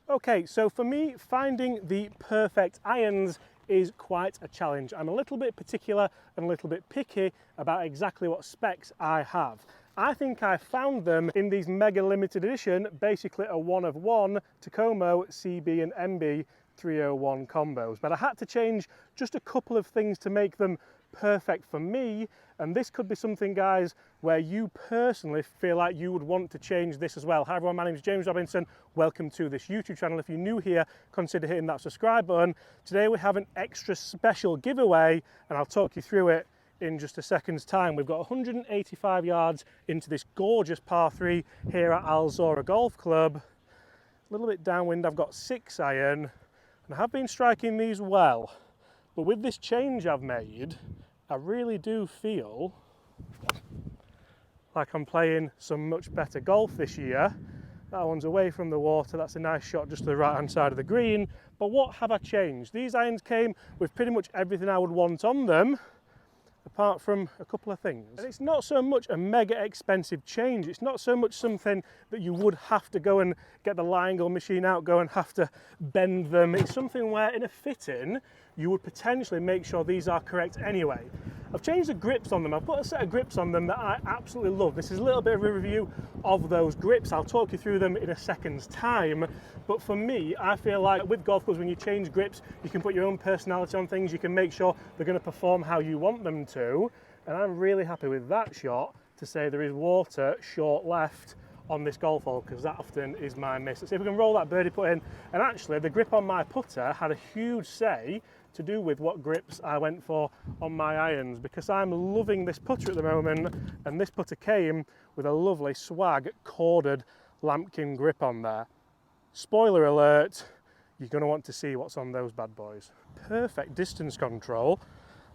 Okay, so for me, finding the perfect irons is quite a challenge. I'm a little bit particular and a little bit picky about exactly what specs I have. I think I found them in these mega limited edition, basically a one of one Takomo CB and MB 301 combos, but I had to change just a couple of things to make them perfect for me, and this could be something, guys, where you personally feel like you would want to change this as well. Hi everyone, my name is James Robinson. Welcome to this YouTube channel. If you're new here, consider hitting that subscribe button. Today we have an extra special giveaway, and I'll talk you through it in just a second's time. We've got 185 yards into this gorgeous par 3 here at Al Zora Golf Club. A little bit downwind, I've got 6 iron, and I have been striking these well, but with this change I've made, I really do feel like I'm playing some much better golf this year. That one's away from the water, that's a nice shot just to the right hand side of the green. But what have I changed? These irons came with pretty much everything I would want on them, apart from a couple of things. And it's not so much a mega expensive change, it's not so much something that you would have to go and get the Lionel machine out, go and have to bend them. It's something where in a fitting, you would potentially make sure these are correct anyway. I've changed the grips on them. I've put a set of grips on them that I absolutely love. This is a little bit of a review of those grips. I'll talk you through them in a second's time. But for me, I feel like with golf clubs, when you change grips, you can put your own personality on things. You can make sure they're going to perform how you want them to. And I'm really happy with that shot to say there is water short left on this golf hole, because that often is my miss. Let's see if we can roll that birdie putt in. And actually, the grip on my putter had a huge say to do with what grips I went for on my irons, because I'm loving this putter at the moment, and this putter came with a lovely swag corded lambkin grip on there. Spoiler alert, you're going to want to see what's on those bad boys. Perfect distance control,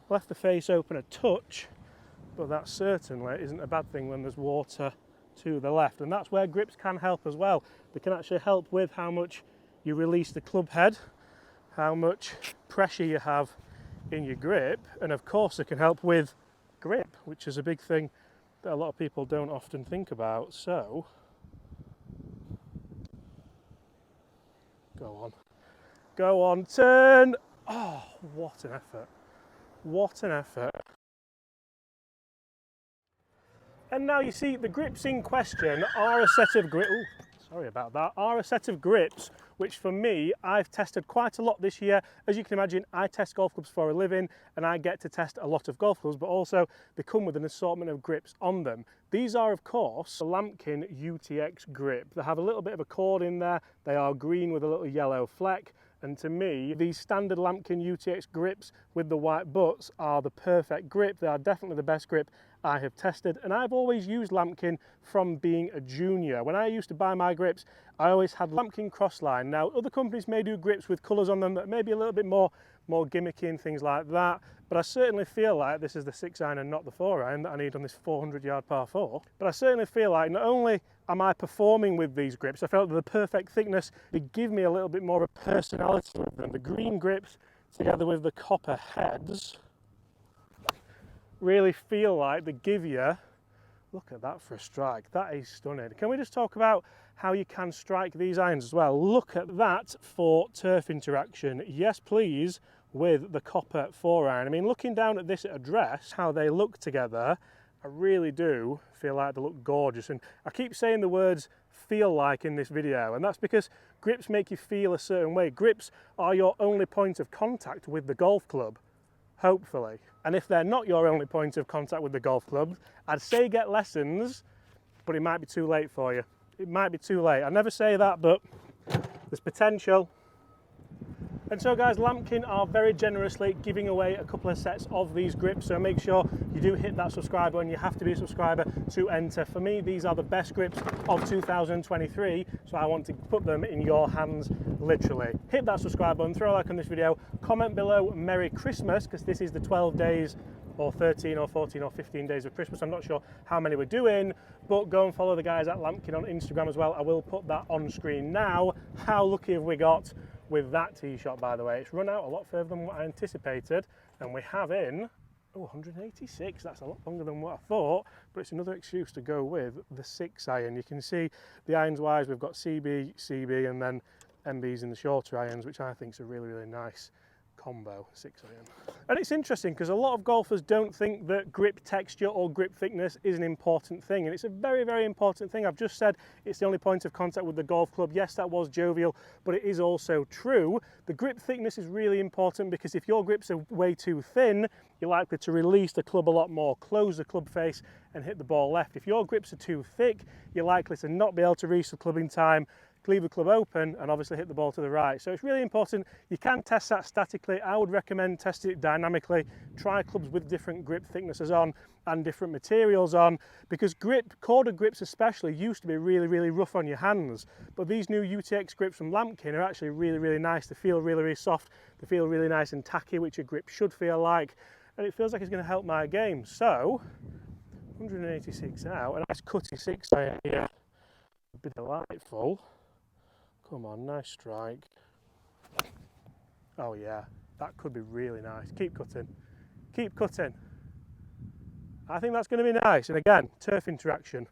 left the face open a touch, but that certainly isn't a bad thing when there's water to the left, and that's where grips can help as well. They can actually help with how much you release the club head, how much pressure you have in your grip, and of course it can help with grip, which is a big thing that a lot of people don't often think about. So go on, turn. Oh, what an effort, what an effort. And now you see the grips in question are a set of grips. Sorry about that, are a set of grips which for me, I've tested quite a lot this year. As you can imagine, I test golf clubs for a living and I get to test a lot of golf clubs, but also they come with an assortment of grips on them. These are, of course, the Lamkin UTX grip. They have a little bit of a cord in there. They are green with a little yellow fleck. And to me, these standard Lamkin UTX grips with the white butts are the perfect grip. They are definitely the best grip I have tested, and I've always used Lamkin from being a junior. When I used to buy my grips, I always had Lamkin Crossline. Now, other companies may do grips with colours on them that may be a little bit more gimmicky and things like that, but I certainly feel like this is the 6 iron and not the 4 iron that I need on this 400 yard par 4. But I certainly feel like not only am I performing with these grips, I felt that the perfect thickness, they give me a little bit more of a personality with them. The green grips together with the copper heads really feel like they give you, look at that for a strike, that is stunning. Can we just talk about how you can strike these irons as well? Look at that for turf interaction, yes please, with the copper 4 iron. I mean, looking down at this address, how they look together, I really do feel like they look gorgeous. And I keep saying the words feel like in this video, and that's because grips make you feel a certain way. Grips are your only point of contact with the golf club, hopefully. And if they're not your only point of contact with the golf club, I'd say get lessons, but it might be too late for you. It might be too late. I never say that, but there's potential. And so guys, Lamkin are very generously giving away a couple of sets of these grips, so make sure you do hit that subscribe button. You have to be a subscriber to enter. For me, these are the best grips of 2023, so I want to put them in your hands, literally. Hit that subscribe button, throw a like on this video, comment below Merry Christmas, because this is the 12 days or 13 or 14 or 15 days of Christmas. I'm not sure how many we're doing, but go and follow the guys at Lamkin on Instagram as well. I will put that on screen now. How lucky have we got with that tee shot, by the way? It's run out a lot further than what I anticipated, and we have in 186. That's a lot longer than what I thought, but it's another excuse to go with the 6 iron. You can see the irons wise, we've got CB, CB, and then MBs in the shorter irons, which I think is a really, really nice combo 6 iron. And it's interesting because a lot of golfers don't think that grip texture or grip thickness is an important thing, and it's a very, very important thing. I've just said it's the only point of contact with the golf club. Yes, that was jovial, but it is also true. The grip thickness is really important because if your grips are way too thin, you're likely to release the club a lot more, close the club face and hit the ball left. If your grips are too thick, you're likely to not be able to reach the club in time, leave the club open and obviously hit the ball to the right. So it's really important. You can test that statically. I would recommend testing it dynamically. Try clubs with different grip thicknesses on and different materials on, because corded grips especially used to be really, really rough on your hands, but these new UTX grips from Lamkin are actually really, really nice. They feel really, really soft. They feel really nice and tacky, which a grip should feel like, and it feels like it's going to help my game. So 186 out, a nice cutty 6 iron here would be delightful. Come on, nice strike. Oh yeah, that could be really nice. Keep cutting, keep cutting. I think that's going to be nice. And again, turf interaction,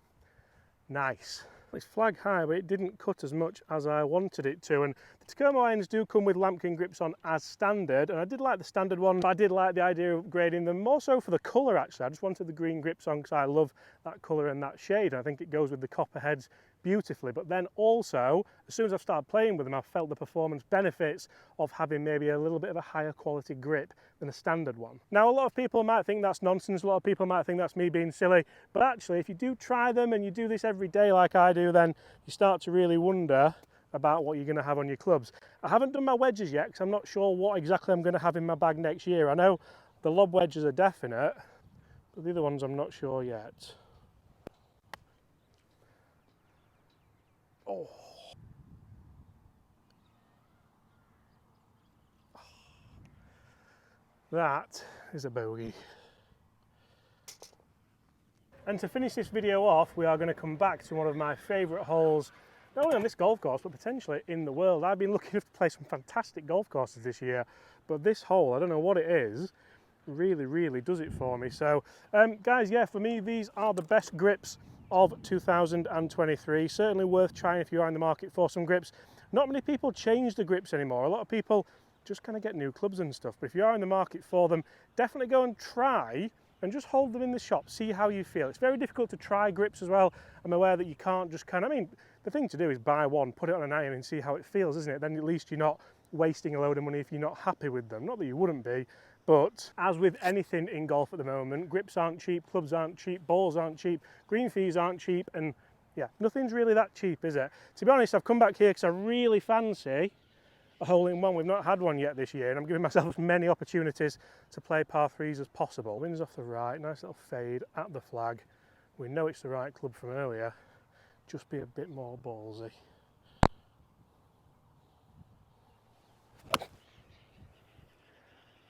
nice. It's flag high, but it didn't cut as much as I wanted it to. And the Takomo irons do come with Lamkin grips on as standard, and I did like the standard one, but I did like the idea of upgrading them more so for the colour actually. I just wanted the green grips on because I love that colour and that shade. I think it goes with the copper heads beautifully. But then also, as soon as I've started playing with them, I've felt the performance benefits of having maybe a little bit of a higher quality grip than a standard one. Now, a lot of people might think that's nonsense, a lot of people might think that's me being silly, but actually if you do try them and you do this every day like I do, then you start to really wonder about what you're going to have on your clubs. I haven't done my wedges yet because I'm not sure what exactly I'm going to have in my bag next year. I know the lob wedges are definite, but the other ones I'm not sure yet. Oh. That is a bogey. And to finish this video off, we are going to come back to one of my favourite holes, not only on this golf course, but potentially in the world. I've been lucky enough to play some fantastic golf courses this year, but this hole, I don't know what it is, really, really does it for me. So, guys, yeah, for me, these are the best grips of 2023. Certainly worth trying if you are in the market for some grips. Not many people change the grips anymore. A lot of people just kind of get new clubs and stuff, but if you are in the market for them, definitely go and try and just hold them in the shop, see how you feel. It's very difficult to try grips as well. I'm aware that you can't just kind of, I mean, the thing to do is buy one, put it on an iron and see how it feels, isn't it? Then at least you're not wasting a load of money if you're not happy with them. Not that you wouldn't be, but as with anything in golf at the moment, grips aren't cheap, clubs aren't cheap, balls aren't cheap, green fees aren't cheap, and yeah, nothing's really that cheap, is it? To be honest, I've come back here because I really fancy a hole-in-one. We've not had one yet this year, and I'm giving myself as many opportunities to play par threes as possible. Winds off the right, nice little fade at the flag. We know it's the right club from earlier. Just be a bit more ballsy.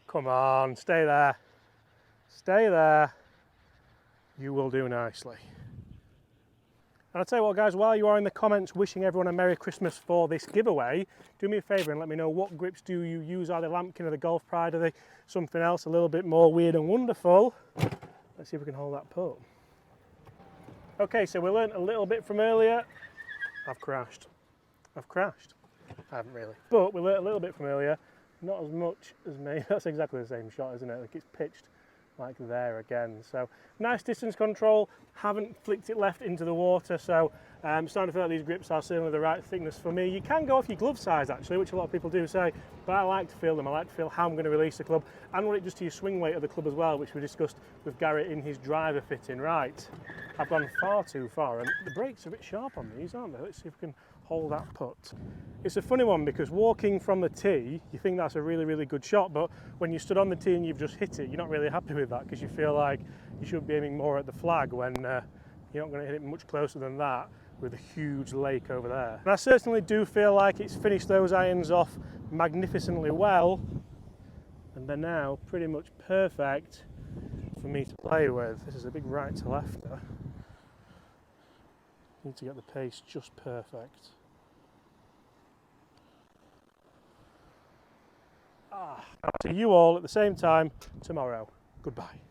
Come on, stay there. Stay there. You will do nicely. And I'll tell you what, guys, while you are in the comments wishing everyone a Merry Christmas for this giveaway, do me a favour and let me know what grips do you use. Are they Lamkin or the Golf Pride? Are they something else a little bit more weird and wonderful? Let's see if we can hold that putt. Okay, so we learned a little bit from earlier. I've crashed. I haven't really. But we learned a little bit from earlier. Not as much as me. That's exactly the same shot, isn't it? Like it's pitched like there again. So nice distance control, haven't flicked it left into the water, so I'm starting to feel like these grips are certainly the right thickness for me. You can go off your glove size actually, which a lot of people do say, but I like to feel them. I like to feel how I'm going to release the club and what it does to your swing weight of the club as well, which we discussed with Garrett in his driver fitting. Right, I've gone far too far and the brakes are a bit sharp on these, aren't they? Let's see if we can hold that putt. It's a funny one because walking from the tee, you think that's a really, really good shot, but when you stood on the tee and you've just hit it, you're not really happy with that because you feel like you should be aiming more at the flag when you're not going to hit it much closer than that with a huge lake over there. And I certainly do feel like it's finished those irons off magnificently well, and they're now pretty much perfect for me to play with. This is a big right to lefter. Need to get the pace just perfect. I'll see you all at the same time tomorrow. Goodbye.